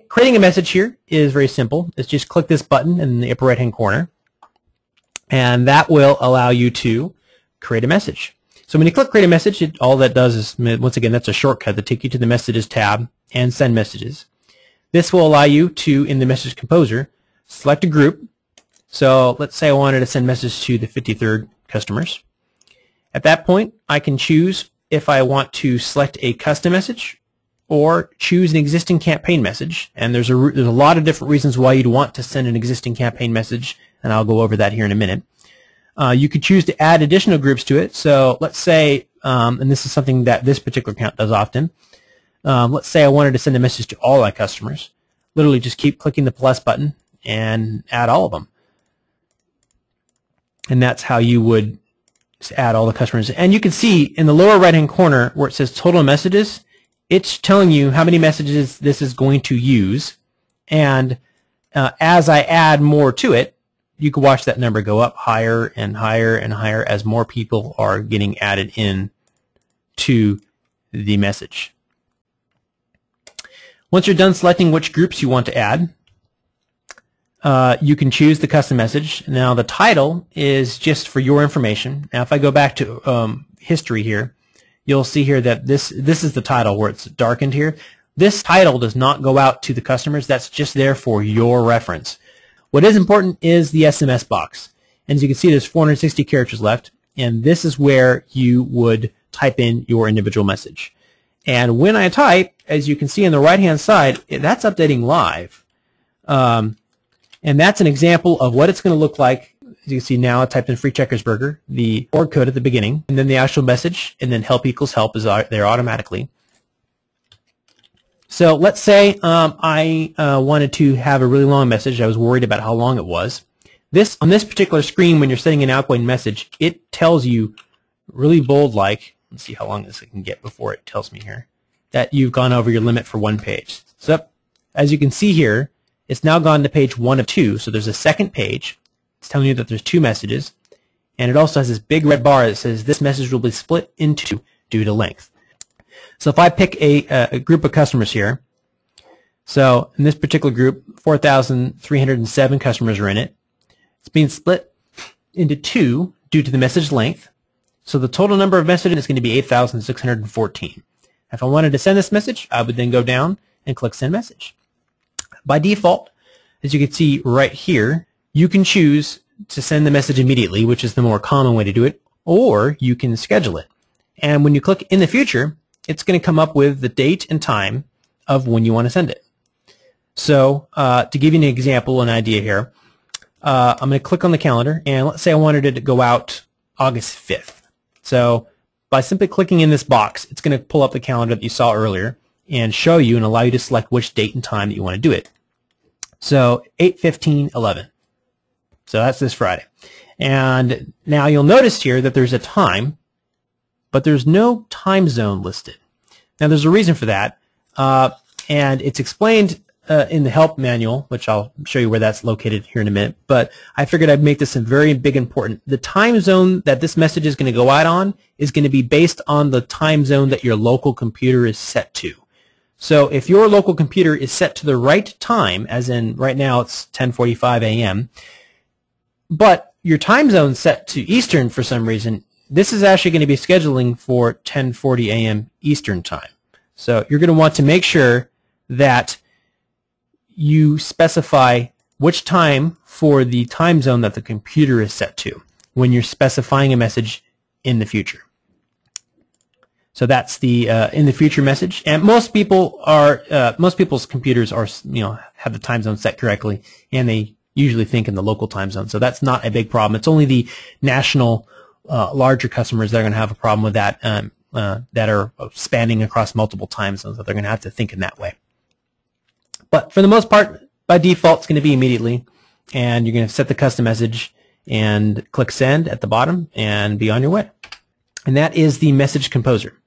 Creating a message here is very simple. It's just click this button in the upper right-hand corner, and that will allow you to create a message. So when you click Create a Message, all that does is, once again, that's a shortcut that takes you to the Messages tab and Send Messages. This will allow you to, in the Message Composer, select a group. So let's say I wanted to send message to the 53rd customers. At that point, I can choose if I want to select a custom message or choose an existing campaign message. And there's a lot of different reasons why you'd want to send an existing campaign message, and I'll go over that here in a minute. You could choose to add additional groups to it. So let's say, and this is something that this particular account does often, let's say I wanted to send a message to all my customers. Literally just keep clicking the plus button and add all of them. And that's how you would add all the customers. And you can see in the lower right-hand corner where it says total messages, it's telling you how many messages this is going to use. And as I add more to it, you can watch that number go up higher and higher and higher as more people are getting added in to the message. Once you're done selecting which groups you want to add, you can choose the custom message. Now the title is just for your information. Now if I go back to history here, you'll see here that this is the title where it's darkened here. This title does not go out to the customers. That's just there for your reference. What is important is the SMS box. And as you can see, there's 460 characters left, and this is where you would type in your individual message. And when I type, as you can see on the right-hand side, that's updating live. And that's an example of what it's going to look like. As you can see now, I typed in free Checkers Burger, the org code at the beginning, and then the actual message, and then help equals help is there automatically. So let's say I wanted to have a really long message. I was worried about how long it was. On this particular screen, when you're sending an outgoing message, it tells you really bold like, let's see how long this I can get before it tells me here, that you've gone over your limit for one page. So as you can see here, it's now gone to page 1 of 2. So there's a second page. It's telling you that there's 2 messages. And it also has this big red bar that says this message will be split into due to length. So if I pick a group of customers here, so in this particular group, 4,307 customers are in it. It's being split into 2 due to the message length. So the total number of messages is going to be 8,614. If I wanted to send this message, I would then go down and click Send Message. By default, as you can see right here, you can choose to send the message immediately, which is the more common way to do it, or you can schedule it. And when you click in the future, it's going to come up with the date and time of when you want to send it. So to give you an example, an idea here, I'm going to click on the calendar, and let's say I wanted it to go out August 5th. So by simply clicking in this box, it's going to pull up the calendar that you saw earlier and show you and allow you to select which date and time that you want to do it. So 8/15/11. So that's this Friday. And now you'll notice here that there's a time, but there's no time zone listed. Now there's a reason for that, and it's explained in the help manual, which I'll show you where that's located here in a minute, but I figured I'd make this a very big important. The time zone that this message is going to go out on is going to be based on the time zone that your local computer is set to. So if your local computer is set to the right time, as in right now it's 10:45 a.m., but your time zone set to Eastern for some reason, this is actually going to be scheduling for 10:40 a.m. Eastern time. So you're going to want to make sure that you specify which time for the time zone that the computer is set to when you're specifying a message in the future. So that's the in the future message, and most people's computers are have the time zone set correctly, and they usually think in the local time zone. So that's not a big problem. It's only the national larger customers that are going to have a problem with that that are spanning across multiple time zones, that they're going to have to think in that way. But for the most part, by default, it's going to be immediately, and you're going to set the custom message and click Send at the bottom and be on your way. And that is the Message Composer.